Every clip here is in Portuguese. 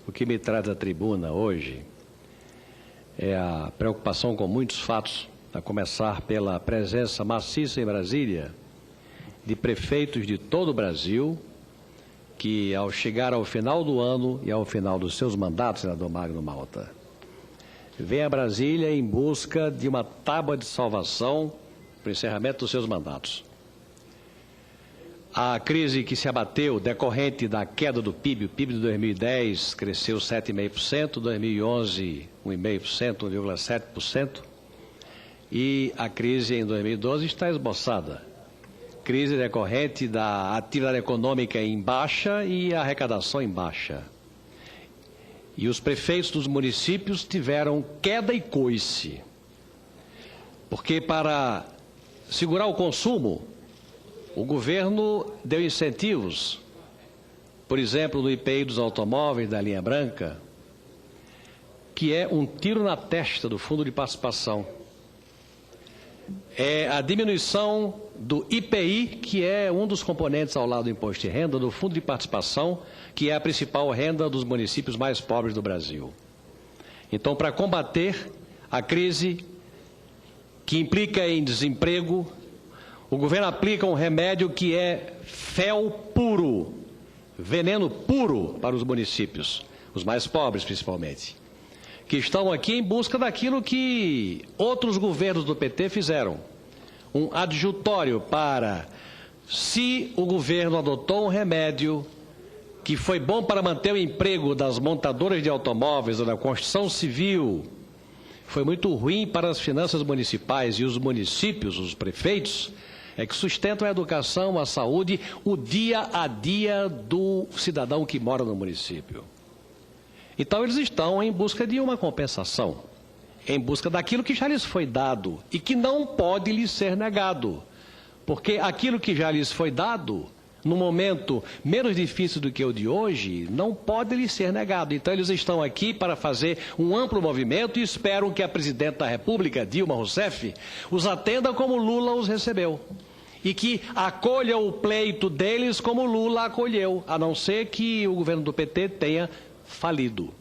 O que me traz à tribuna hoje é a preocupação com muitos fatos, a começar pela presença maciça em Brasília de prefeitos de todo o Brasil que, ao chegar ao final do ano e ao final dos seus mandatos, senador Magno Malta, vem a Brasília em busca de uma tábua de salvação para o encerramento dos seus mandatos. A crise que se abateu decorrente da queda do PIB, o PIB de 2010 cresceu 7,5%, 2011 1,5%, 1,7%, e a crise em 2012 está esboçada. Crise decorrente da atividade econômica em baixa e a arrecadação em baixa. E os prefeitos dos municípios tiveram queda e coice, porque para segurar o consumo, o governo deu incentivos, por exemplo, no IPI dos automóveis da linha branca, que é um tiro na testa do Fundo de Participação. É a diminuição do IPI, que é um dos componentes ao lado do Imposto de Renda, do Fundo de Participação, que é a principal renda dos municípios mais pobres do Brasil. Então, para combater a crise que implica em desemprego, o governo aplica um remédio que é fel puro, veneno puro para os municípios, os mais pobres principalmente, que estão aqui em busca daquilo que outros governos do PT fizeram. Um adjutório para, se o governo adotou um remédio que foi bom para manter o emprego das montadoras de automóveis ou da construção civil, foi muito ruim para as finanças municipais e os municípios, os prefeitos, é que sustentam a educação, a saúde, o dia a dia do cidadão que mora no município. Então, eles estão em busca de uma compensação, em busca daquilo que já lhes foi dado e que não pode lhes ser negado, porque aquilo que já lhes foi dado, no momento menos difícil do que o de hoje, não pode lhes ser negado. Então, eles estão aqui para fazer um amplo movimento e esperam que a presidente da República, Dilma Rousseff, os atenda como Lula os recebeu. E que acolha o pleito deles como Lula acolheu, a não ser que o governo do PT tenha falido.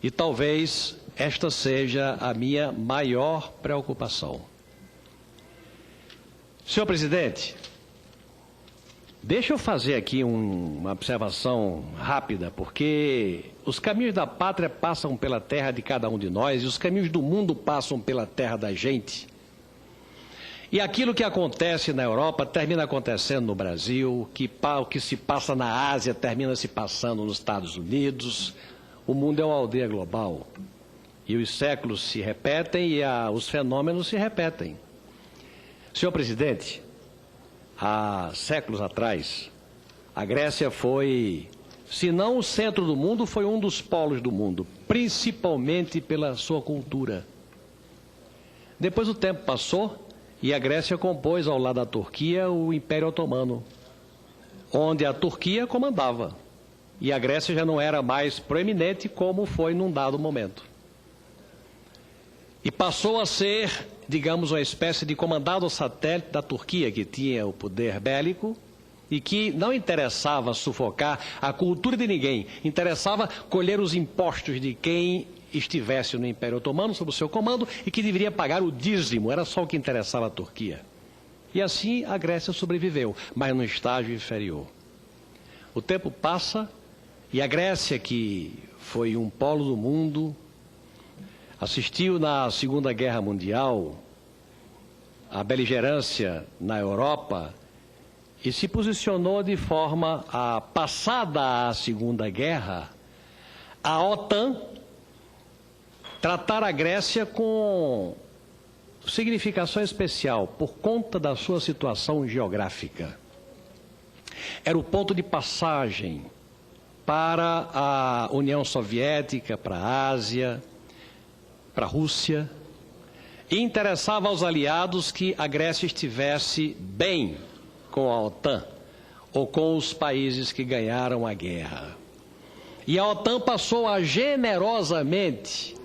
E talvez esta seja a minha maior preocupação. Senhor presidente, deixa eu fazer aqui uma observação rápida, porque os caminhos da pátria passam pela terra de cada um de nós e os caminhos do mundo passam pela terra da gente. E aquilo que acontece na Europa termina acontecendo no Brasil, o que se passa na Ásia termina se passando nos Estados Unidos. O mundo é uma aldeia global. E os séculos se repetem e os fenômenos se repetem. Senhor presidente, há séculos atrás, a Grécia foi, se não o centro do mundo, foi um dos polos do mundo, principalmente pela sua cultura. Depois o tempo passou e a Grécia compôs ao lado da Turquia o Império Otomano, onde a Turquia comandava. E a Grécia já não era mais proeminente como foi num dado momento. E passou a ser, digamos, uma espécie de comandado satélite da Turquia, que tinha o poder bélico e que não interessava sufocar a cultura de ninguém, interessava colher os impostos de quem estivesse no Império Otomano sob o seu comando e que deveria pagar o dízimo, era só o que interessava a Turquia. E assim a Grécia sobreviveu, mas no estágio inferior. O tempo passa e a Grécia, que foi um polo do mundo, assistiu na Segunda Guerra Mundial à beligerância na Europa e se posicionou de forma a, passada a Segunda Guerra, a OTAN tratar a Grécia com significação especial por conta da sua situação geográfica. Era o ponto de passagem para a União Soviética, para a Ásia, para a Rússia, e interessava aos aliados que a Grécia estivesse bem com a OTAN ou com os países que ganharam a guerra. E a OTAN passou a generosamente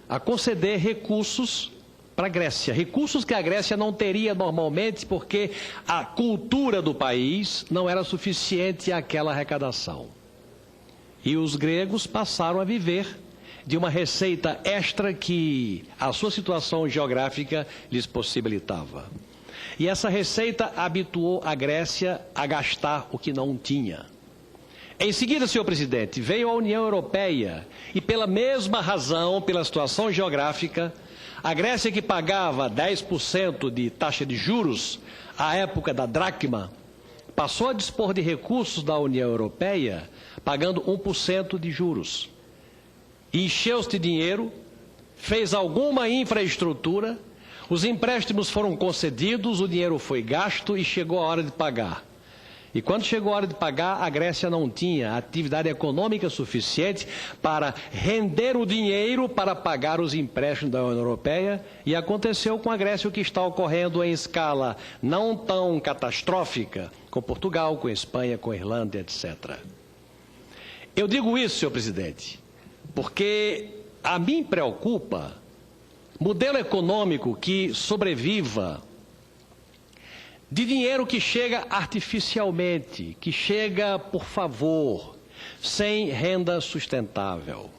a conceder recursos para a Grécia, recursos que a Grécia não teria normalmente porque a cultura do país não era suficiente àquela arrecadação. E os gregos passaram a viver de uma receita extra que a sua situação geográfica lhes possibilitava. E essa receita habituou a Grécia a gastar o que não tinha. Em seguida, senhor presidente, veio a União Europeia e pela mesma razão, pela situação geográfica, a Grécia que pagava 10% de taxa de juros à época da dracma, passou a dispor de recursos da União Europeia pagando 1% de juros. Encheu-se de dinheiro, fez alguma infraestrutura, os empréstimos foram concedidos, o dinheiro foi gasto e chegou a hora de pagar. E quando chegou a hora de pagar, a Grécia não tinha atividade econômica suficiente para render o dinheiro para pagar os empréstimos da União Europeia. E aconteceu com a Grécia o que está ocorrendo em escala não tão catastrófica com Portugal, com Espanha, com Irlanda, etc. Eu digo isso, senhor presidente, porque a mim preocupa modelo econômico que sobreviva de dinheiro que chega artificialmente, que chega por favor, sem renda sustentável.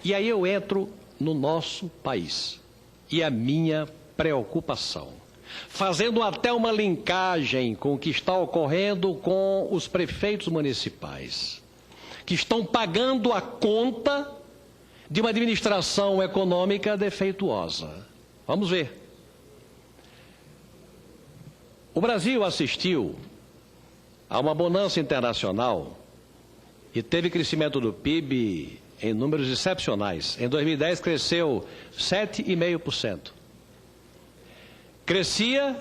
E aí eu entro no nosso país e a minha preocupação, fazendo até uma linkagem com o que está ocorrendo com os prefeitos municipais, que estão pagando a conta de uma administração econômica defeituosa. Vamos ver. O Brasil assistiu a uma bonança internacional e teve crescimento do PIB em números excepcionais. Em 2010 cresceu 7,5%. Crescia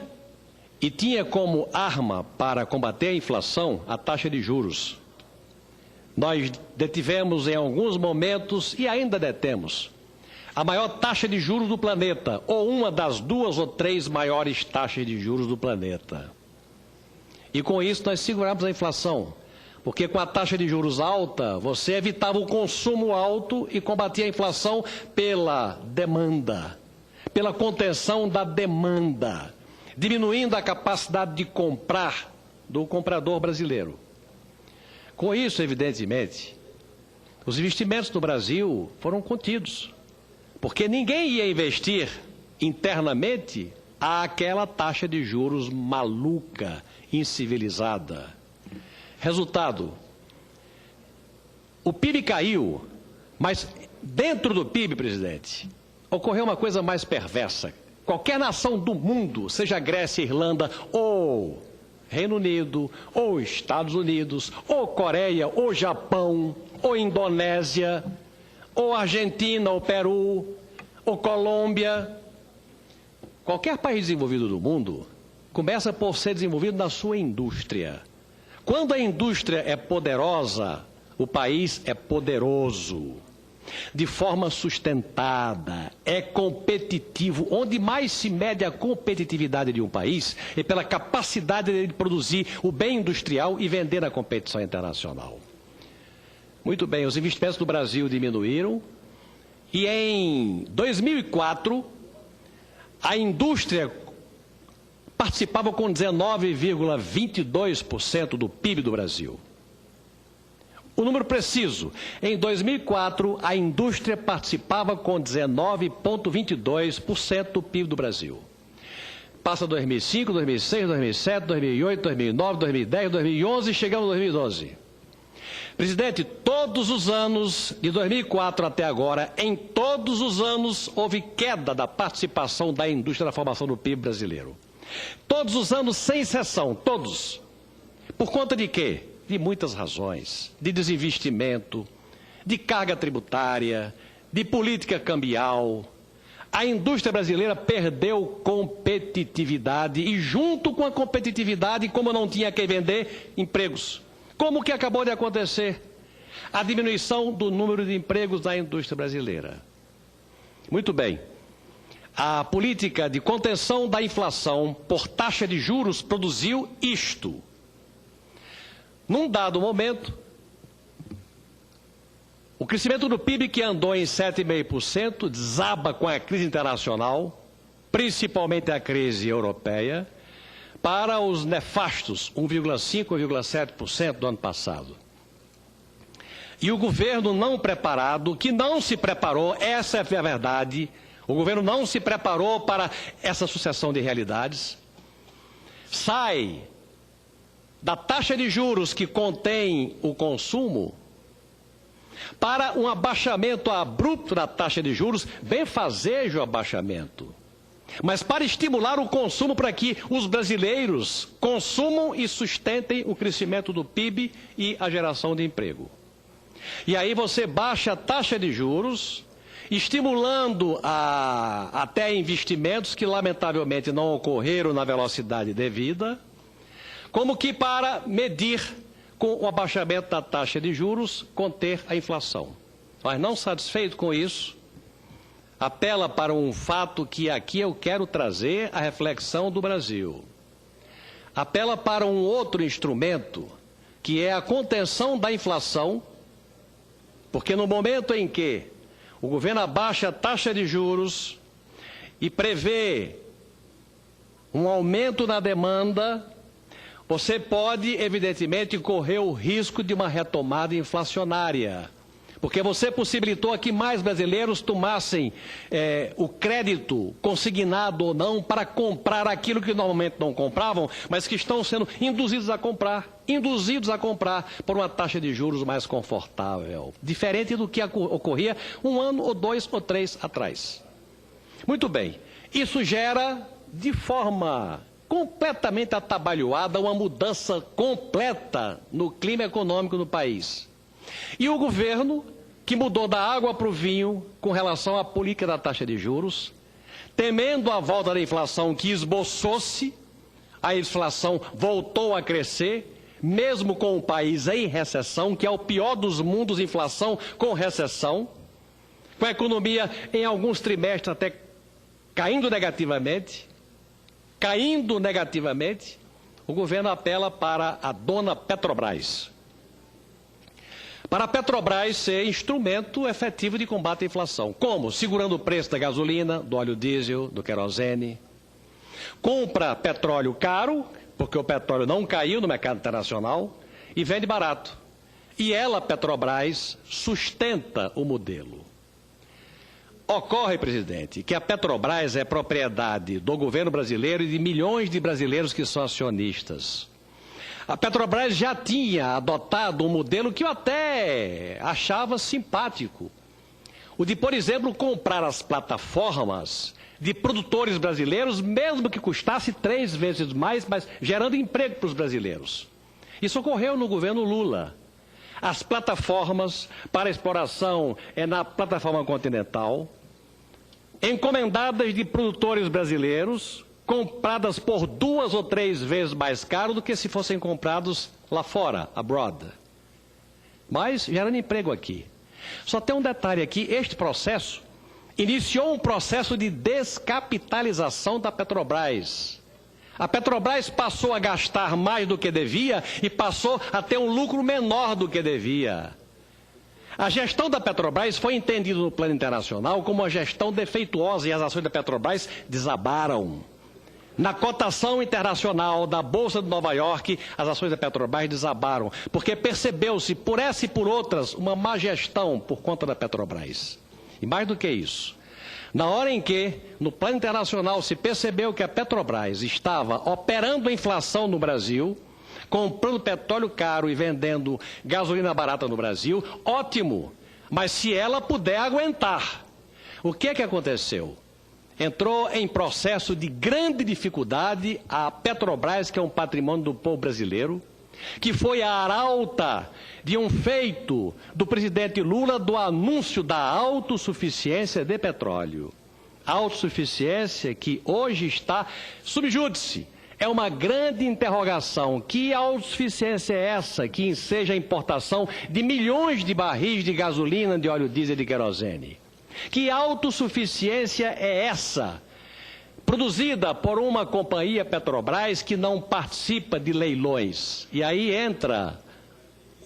e tinha como arma para combater a inflação a taxa de juros. Nós detivemos em alguns momentos, e ainda detemos, a maior taxa de juros do planeta, ou uma das 2 ou 3 maiores taxas de juros do planeta. E com isso nós seguramos a inflação, porque com a taxa de juros alta, você evitava o consumo alto e combatia a inflação pela demanda, pela contenção da demanda, diminuindo a capacidade de comprar do comprador brasileiro. Com isso, evidentemente, os investimentos no Brasil foram contidos, porque ninguém ia investir internamente àquela taxa de juros maluca, incivilizada. Resultado, o PIB caiu, mas dentro do PIB, presidente, ocorreu uma coisa mais perversa. Qualquer nação do mundo, seja Grécia, Irlanda ou Reino Unido, ou Estados Unidos, ou Coreia, ou Japão, ou Indonésia, ou Argentina, ou Peru, ou Colômbia, qualquer país desenvolvido do mundo começa por ser desenvolvido na sua indústria. Quando a indústria é poderosa, o país é poderoso. De forma sustentada, é competitivo. Onde mais se mede a competitividade de um país é pela capacidade de produzir o bem industrial e vender na competição internacional. Muito bem, os investimentos do Brasil diminuíram e em 2004 a indústria participava com 19,22% do PIB do Brasil. O número preciso, em 2004 a indústria participava com 19,22% do PIB do Brasil. Passa 2005, 2006, 2007, 2008, 2009, 2010, 2011 e chegamos a 2012. Presidente, todos os anos, de 2004 até agora, em todos os anos houve queda da participação da indústria na formação do PIB brasileiro. Todos os anos, sem exceção, todos. Por conta de quê? De muitas razões, de desinvestimento, de carga tributária, de política cambial. A indústria brasileira perdeu competitividade e junto com a competitividade, como não tinha quem vender, empregos. Como que acabou de acontecer? A diminuição do número de empregos na indústria brasileira. Muito bem. A política de contenção da inflação por taxa de juros produziu isto. Num dado momento, o crescimento do PIB, que andou em 7,5%, desaba com a crise internacional, principalmente a crise europeia, para os nefastos 1,5% ou 1,7% do ano passado. E o governo não preparado, que não se preparou, essa é a verdade, o governo não se preparou para essa sucessão de realidades, sai da taxa de juros que contém o consumo para um abaixamento abrupto da taxa de juros, benfazejo abaixamento, mas para estimular o consumo para que os brasileiros consumam e sustentem o crescimento do PIB e a geração de emprego. E aí você baixa a taxa de juros, estimulando até investimentos que lamentavelmente não ocorreram na velocidade devida, como que para medir com o abaixamento da taxa de juros, conter a inflação. Mas não satisfeito com isso, apela para um fato que aqui eu quero trazer a reflexão do Brasil. Apela para um outro instrumento, que é a contenção da inflação, porque no momento em que o governo abaixa a taxa de juros e prevê um aumento na demanda, você pode, evidentemente, correr o risco de uma retomada inflacionária, porque você possibilitou que mais brasileiros tomassem o crédito, consignado ou não, para comprar aquilo que normalmente não compravam, mas que estão sendo induzidos a comprar por uma taxa de juros mais confortável, diferente do que ocorria um ano, ou 2 ou 3 atrás. Muito bem, isso gera, de forma completamente atabalhoada, uma mudança completa no clima econômico do país. E o governo, que mudou da água para o vinho com relação à política da taxa de juros, temendo a volta da inflação que esboçou-se, a inflação voltou a crescer, mesmo com o país em recessão, que é o pior dos mundos, inflação com recessão, com a economia em alguns trimestres até caindo negativamente, o governo apela para a dona Petrobras. Para a Petrobras ser instrumento efetivo de combate à inflação. Como? Segurando o preço da gasolina, do óleo diesel, do querosene. Compra petróleo caro, porque o petróleo não caiu no mercado internacional, e vende barato. E ela, Petrobras, sustenta o modelo. Ocorre, presidente, que a Petrobras é propriedade do governo brasileiro e de milhões de brasileiros que são acionistas. A Petrobras já tinha adotado um modelo que eu até achava simpático. O de, por exemplo, comprar as plataformas de produtores brasileiros, mesmo que custasse 3 vezes mais, mas gerando emprego para os brasileiros. Isso ocorreu no governo Lula. As plataformas para exploração na plataforma continental, encomendadas de produtores brasileiros, compradas por 2 ou 3 vezes mais caro do que se fossem comprados lá fora, abroad. Mas gerando emprego aqui. Só tem um detalhe aqui, este processo iniciou um processo de descapitalização da Petrobras. A Petrobras passou a gastar mais do que devia e passou a ter um lucro menor do que devia. A gestão da Petrobras foi entendida no plano internacional como uma gestão defeituosa e as ações da Petrobras desabaram. Na cotação internacional da Bolsa de Nova York, as ações da Petrobras desabaram, porque percebeu-se, por essa e por outras, uma má gestão por conta da Petrobras. E mais do que isso, na hora em que, no plano internacional, se percebeu que a Petrobras estava operando a inflação no Brasil, comprando petróleo caro e vendendo gasolina barata no Brasil, ótimo, mas se ela puder aguentar. O que aconteceu? Entrou em processo de grande dificuldade a Petrobras, que é um patrimônio do povo brasileiro, que foi a arauta de um feito do presidente Lula do anúncio da autossuficiência de petróleo. Autossuficiência que hoje está sub júdice. É uma grande interrogação. Que autossuficiência é essa que enseja a importação de milhões de barris de gasolina, de óleo diesel e de querosene? Que autossuficiência é essa, produzida por uma companhia Petrobras que não participa de leilões? E aí entra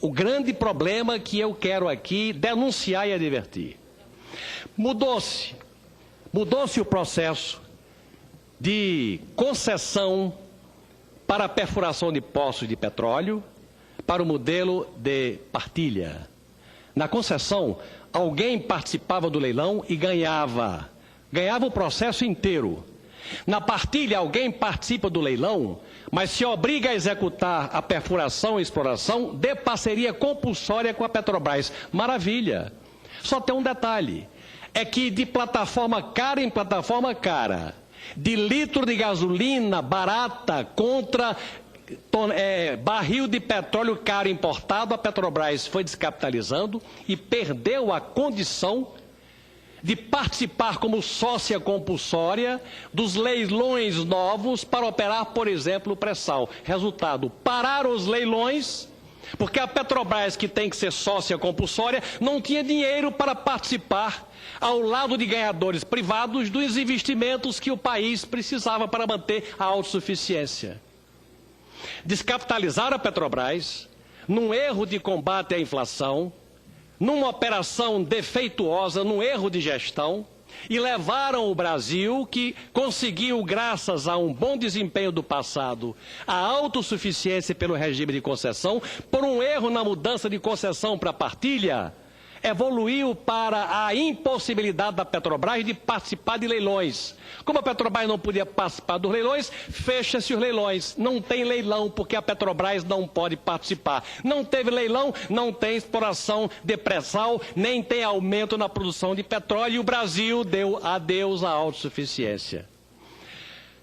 o grande problema que eu quero aqui denunciar e advertir. Mudou-se o processo de concessão para a perfuração de poços de petróleo para o modelo de partilha. Na concessão, alguém participava do leilão e ganhava. Ganhava o processo inteiro. Na partilha, alguém participa do leilão, mas se obriga a executar a perfuração e exploração de parceria compulsória com a Petrobras. Maravilha. Só tem um detalhe. É que de plataforma cara em plataforma cara, de litro de gasolina barata contra barril de petróleo caro importado, a Petrobras foi descapitalizando e perdeu a condição de participar como sócia compulsória dos leilões novos para operar, por exemplo, o pré-sal. Resultado, pararam os leilões, porque a Petrobras, que tem que ser sócia compulsória, não tinha dinheiro para participar ao lado de ganhadores privados dos investimentos que o país precisava para manter a autossuficiência. Descapitalizaram a Petrobras num erro de combate à inflação, numa operação defeituosa, num erro de gestão, e levaram o Brasil, que conseguiu, graças a um bom desempenho do passado, a autossuficiência pelo regime de concessão, por um erro na mudança de concessão para partilha, evoluiu para a impossibilidade da Petrobras de participar de leilões. Como a Petrobras não podia participar dos leilões, fecha-se os leilões. Não tem leilão, porque a Petrobras não pode participar. Não teve leilão, não tem exploração de pré-sal, nem tem aumento na produção de petróleo, e o Brasil deu adeus à autossuficiência.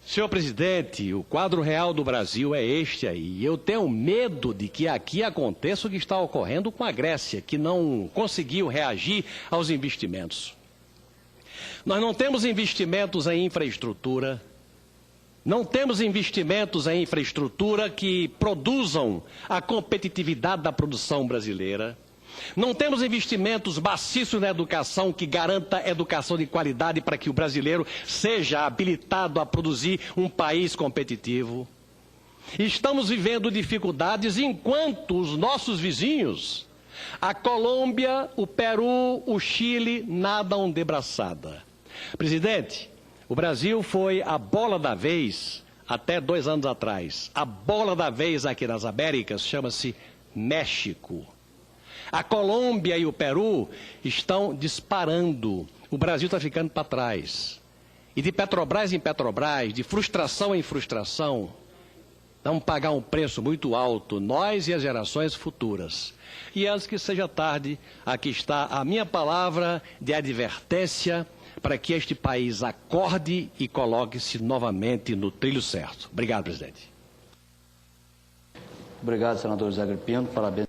Senhor presidente, o quadro real do Brasil é este aí. Eu tenho medo de que aqui aconteça o que está ocorrendo com a Grécia, que não conseguiu reagir aos investimentos. Nós não temos investimentos em infraestrutura, não temos investimentos em infraestrutura que produzam a competitividade da produção brasileira. Não temos investimentos maciços na educação que garanta educação de qualidade para que o brasileiro seja habilitado a produzir um país competitivo. Estamos vivendo dificuldades enquanto os nossos vizinhos, a Colômbia, o Peru, o Chile, nadam de braçada. Presidente, o Brasil foi a bola da vez até 2 anos atrás. A bola da vez aqui nas Américas chama-se México. A Colômbia e o Peru estão disparando. O Brasil está ficando para trás. E de Petrobras em Petrobras, de frustração em frustração, vamos pagar um preço muito alto, nós e as gerações futuras. E antes que seja tarde, aqui está a minha palavra de advertência para que este país acorde e coloque-se novamente no trilho certo. Obrigado, presidente. Obrigado, senador José Agripino. Parabéns.